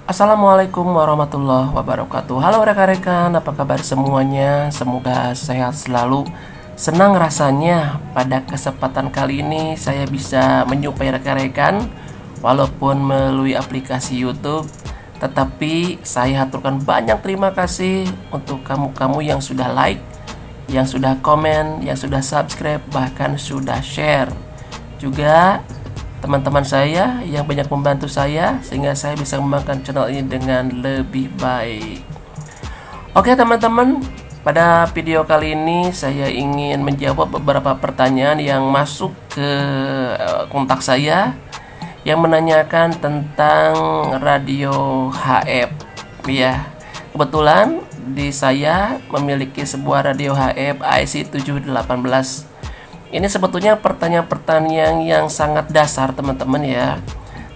Assalamualaikum warahmatullahi wabarakatuh. Halo rekan-rekan, apa kabar semuanya? Semoga sehat selalu. Senang rasanya pada kesempatan kali ini saya bisa menyupai rekan-rekan walaupun melalui aplikasi YouTube. Tetapi saya haturkan banyak terima kasih untuk kamu-kamu yang sudah like, yang sudah komen, yang sudah subscribe, bahkan sudah share. Juga teman-teman saya yang banyak membantu saya sehingga saya bisa mengembangkan channel ini dengan lebih baik. Oke teman-teman, pada video kali ini saya ingin menjawab beberapa pertanyaan yang masuk ke kontak saya yang menanyakan tentang radio HF. Ya, kebetulan di saya memiliki sebuah radio HF IC718. Ini sebetulnya pertanyaan-pertanyaan yang sangat dasar teman-teman ya.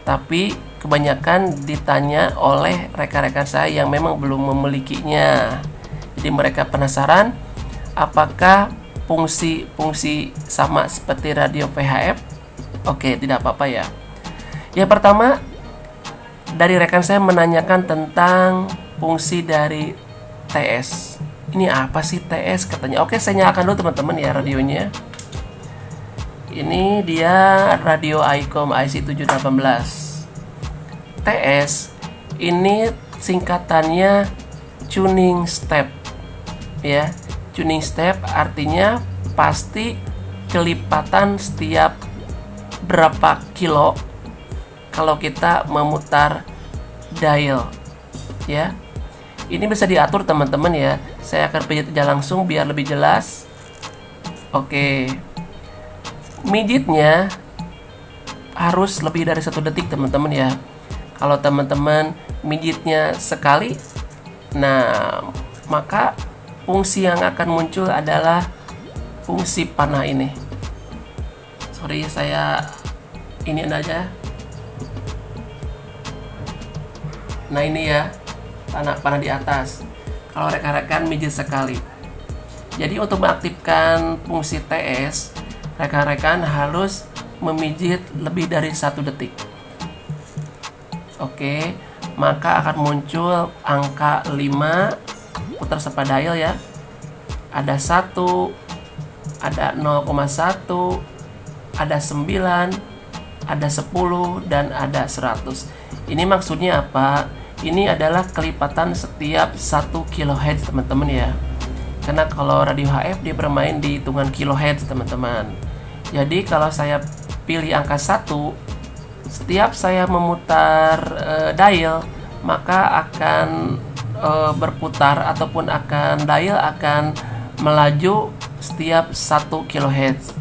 Tapi kebanyakan ditanya oleh rekan-rekan saya yang memang belum memilikinya. Jadi mereka penasaran apakah fungsi sama seperti radio VHF? Oke, tidak apa-apa ya. Yang pertama, dari rekan saya menanyakan tentang fungsi dari TS. Ini apa sih TS katanya? Oke, saya nyalakan dulu teman-teman ya radionya. Ini dia radio ICOM IC718. TS ini singkatannya tuning step. Ya, tuning step artinya pasti kelipatan setiap berapa kilo kalau kita memutar dial. Ya. Ini bisa diatur teman-teman ya. Saya akan pijat aja langsung biar lebih jelas. Oke. Mijitnya harus lebih dari 1 detik teman-teman ya. Kalau teman-teman mijitnya sekali, nah maka fungsi yang akan muncul adalah fungsi panah ini. Sorry, saya ini aja. Nah ini ya, panah di atas. Kalau rekan-rekan mijit sekali. Jadi untuk mengaktifkan fungsi TS, rekan-rekan harus memijit lebih dari 1 detik. Oke, maka akan muncul angka 5, putar sepa dial ya. Ada 1, ada 0,1, ada 9, ada 10, dan ada 100. Ini maksudnya apa? Ini adalah kelipatan setiap 1 kHz teman-teman ya. Karena kalau radio HF dia bermain di hitungan kilohertz teman-teman. Jadi kalau saya pilih angka 1, setiap saya memutar dial, maka akan berputar ataupun dial akan melaju setiap 1 kHz.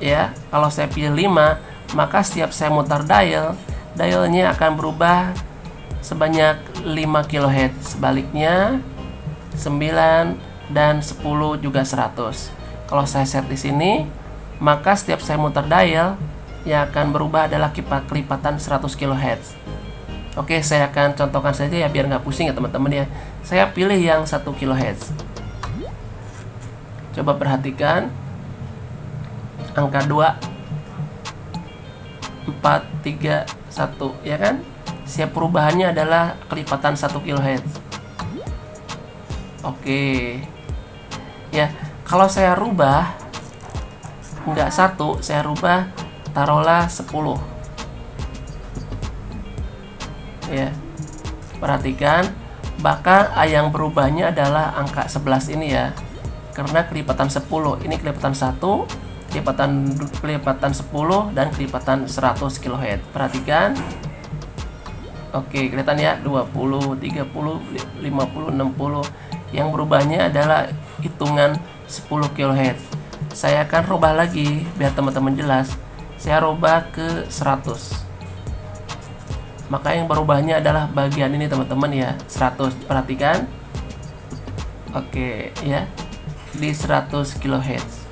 Ya, kalau saya pilih 5, maka setiap saya mutar dialnya akan berubah sebanyak 5 kHz. Sebaliknya 9 dan 10 juga 100. Kalau saya set di sini, maka setiap saya mutar dial yang akan berubah adalah kelipatan 100 kHz. Oke, saya akan contohkan saja ya biar nggak pusing ya teman-teman ya. Saya pilih yang 1 kHz. Coba perhatikan angka 2, 4, 3, 1 ya kan? Siap perubahannya adalah kelipatan 1 kHz. Oke. Ya, kalau saya rubah enggak 1, saya rubah taruhlah 10. Ya. Perhatikan, bahkan yang berubahnya adalah angka 11 ini ya. Karena kelipatan 10, ini kelipatan 1, kelipatan 10 dan kelipatan 100 kHz. Perhatikan. Oke, kelihatan ya 20, 30, 50, 60. Yang berubahnya adalah hitungan 10 kHz. Saya akan rubah lagi biar teman-teman jelas. Saya rubah ke 100. Maka yang berubahnya adalah bagian ini teman-teman ya, 100. Perhatikan. Oke, ya. Di 100 kHz.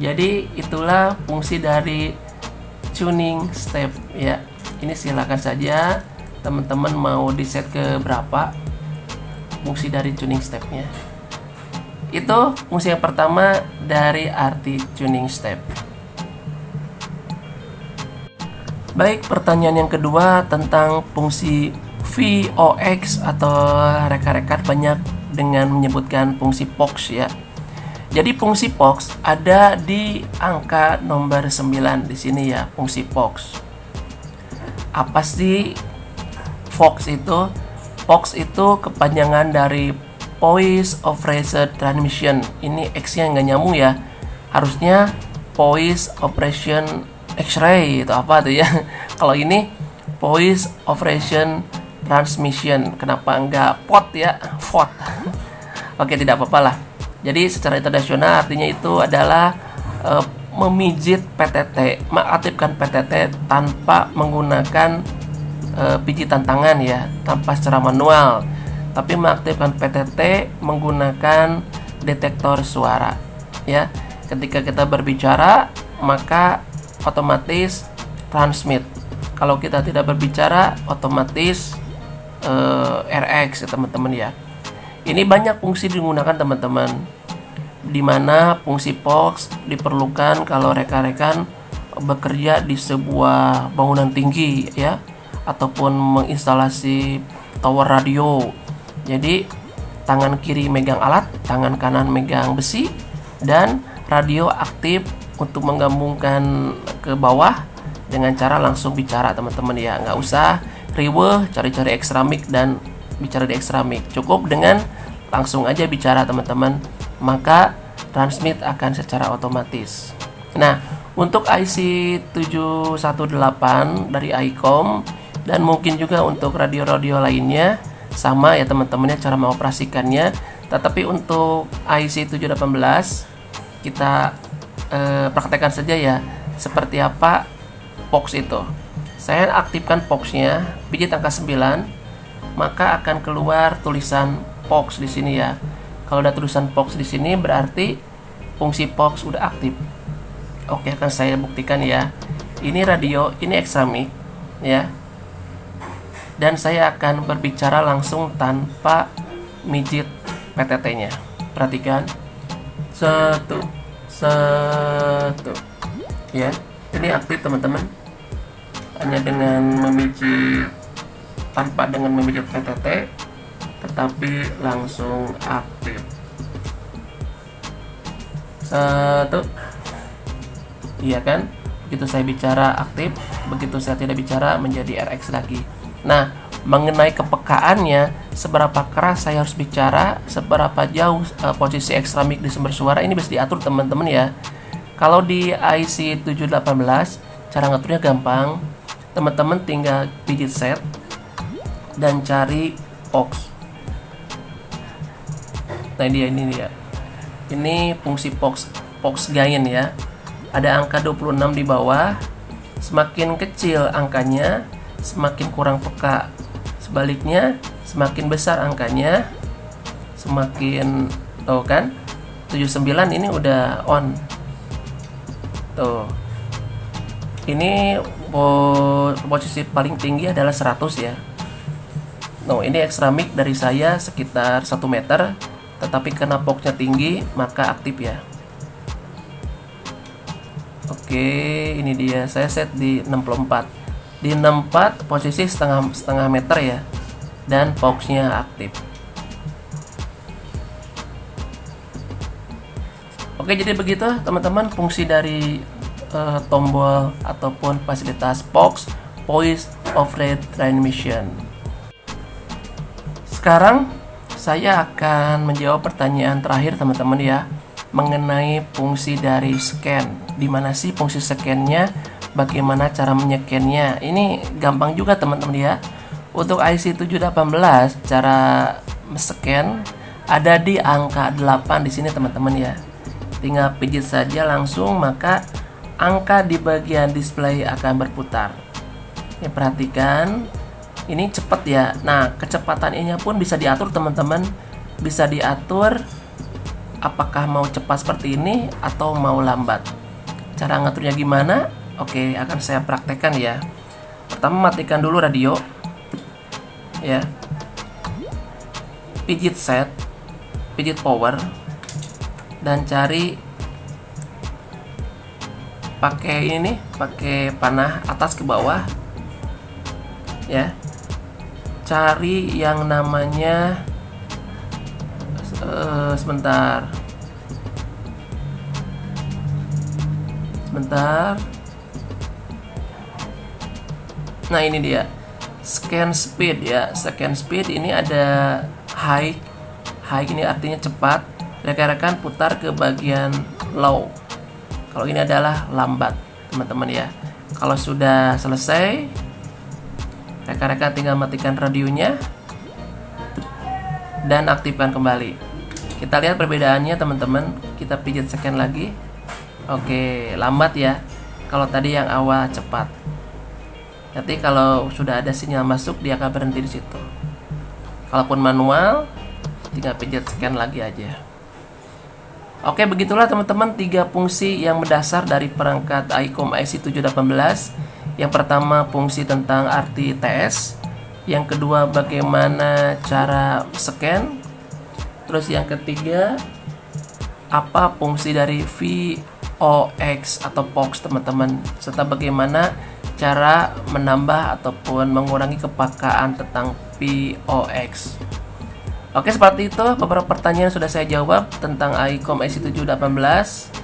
Jadi itulah fungsi dari tuning step ya. Ini silakan saja teman-teman mau di set ke berapa fungsi dari tuning stepnya. Itu fungsi yang pertama dari arti tuning step. Baik, pertanyaan yang kedua tentang fungsi VOX atau rekan-rekan banyak dengan menyebutkan fungsi POX ya. Jadi fungsi POX ada di angka nomor 9 di sini ya, fungsi POX. Apa sih POX itu? POX itu kepanjangan dari Poise Operation Transmission. Ini X-nya nggak nyambung ya. Harusnya Poise Operation X-ray itu apa tuh ya? Kalau ini Poise Operation Transmission. Kenapa nggak POT ya? POT. Oke, tidak apa-apa lah. Jadi secara internasional artinya itu adalah memijit PTT, mengaktifkan PTT tanpa menggunakan pijitan tangan ya, tanpa secara manual, tapi mengaktifkan PTT menggunakan detektor suara ya. Ketika kita berbicara maka otomatis transmit. Kalau kita tidak berbicara otomatis RX ya teman-teman ya. Ini banyak fungsi digunakan teman-teman, di mana fungsi POX diperlukan kalau rekan-rekan bekerja di sebuah bangunan tinggi ya, ataupun menginstalasi tower radio. Jadi tangan kiri megang alat, tangan kanan megang besi, dan radio aktif untuk menggabungkan ke bawah dengan cara langsung bicara teman-teman ya. Nggak usah riweh cari-cari extra mic dan bicara di extra mic, cukup dengan langsung aja bicara teman-teman, maka transmit akan secara otomatis. Nah, untuk IC 718 dari ICOM dan mungkin juga untuk radio-radio lainnya sama ya teman-temannya cara mengoperasikannya. Tetapi untuk IC 718 kita praktekkan saja ya seperti apa POX itu. Saya aktifkan POX-nya, pijit angka 9, maka akan keluar tulisan POX di sini ya. Kalau ada tulisan POX di sini berarti fungsi POX udah aktif. Oke, akan saya buktikan ya. Ini radio, ini extra mic ya. Dan saya akan berbicara langsung tanpa mijit PTT-nya. Perhatikan. Satu. Ya, ini aktif teman-teman. Hanya dengan memijit, tanpa dengan memijit PTT, tetapi langsung aktif. Satu. Iya kan? Begitu saya bicara aktif, begitu saya tidak bicara menjadi RX lagi. Nah, mengenai kepekaannya, seberapa keras saya harus bicara, seberapa jauh posisi extra mic di sumber suara, ini bisa diatur teman-teman ya. Kalau di IC 718, cara ngaturnya gampang. Teman-teman tinggal pijit set dan cari POX. Nah, ini dia. Ini fungsi POX gain ya. Ada angka 26 di bawah. Semakin kecil angkanya, semakin kurang peka. Sebaliknya, semakin besar angkanya, semakin tuh kan? 79 ini udah on. Tuh. Ini posisi paling tinggi adalah 100 ya. Nah, ini extra mic dari saya sekitar 1 meter, tetapi karena POX-nya tinggi maka aktif ya. Oke, ini dia. Saya set di 64. Di 64 posisi setengah meter ya, dan POX-nya aktif. Oke, jadi begitu teman-teman fungsi dari tombol ataupun fasilitas POX, Poise Operation Transmission. Sekarang saya akan menjawab pertanyaan terakhir teman-teman ya, mengenai fungsi dari scan. Di mana sih fungsi scan-nya? Bagaimana cara menyekennya? Ini gampang juga teman-teman ya. Untuk IC 718 cara scan ada di angka 8 di sini teman-teman ya. Tinggal pijit saja langsung, maka angka di bagian display akan berputar. Ini perhatikan, ini cepat ya. Nah, kecepatannya pun bisa diatur teman-teman. Bisa diatur apakah mau cepat seperti ini atau mau lambat. Cara ngaturnya gimana? Oke, akan saya praktekkan ya. Pertama, matikan dulu radio ya. Pijit set, pijit power, dan cari pakai ini nih, pakai panah atas ke bawah ya. Cari yang namanya sebentar. Nah, ini dia. Scan speed ya. Scan speed ini ada high. High ini artinya cepat. Rekan-rekan putar ke bagian low. Kalau ini adalah lambat, teman-teman ya. Kalau sudah selesai, rekan-rekan tinggal matikan radionya dan aktifkan kembali. Kita lihat perbedaannya, teman-teman. Kita pijat scan lagi. Oke, lambat ya. Kalau tadi yang awal cepat. Nanti kalau sudah ada sinyal masuk, dia akan berhenti di situ. Kalaupun manual, tinggal pijat scan lagi aja. Oke, begitulah teman-teman 3 fungsi yang mendasar dari perangkat iCOM IC718. Yang pertama, fungsi tentang RTS. Yang kedua, bagaimana cara scan. Terus yang ketiga, apa fungsi dari VOX atau POX, teman-teman, serta bagaimana cara menambah ataupun mengurangi kepekaan tentang VOX. Oke, seperti itu beberapa pertanyaan sudah saya jawab tentang iCOM IC718.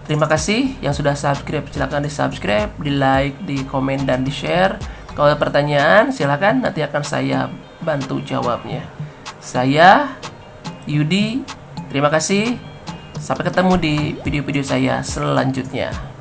Terima kasih yang sudah subscribe. Silahkan di subscribe, di like, di komen, dan di share. Kalau ada pertanyaan silahkan, nanti akan saya bantu jawabnya. Saya Yudi, terima kasih. Sampai ketemu di video-video saya selanjutnya.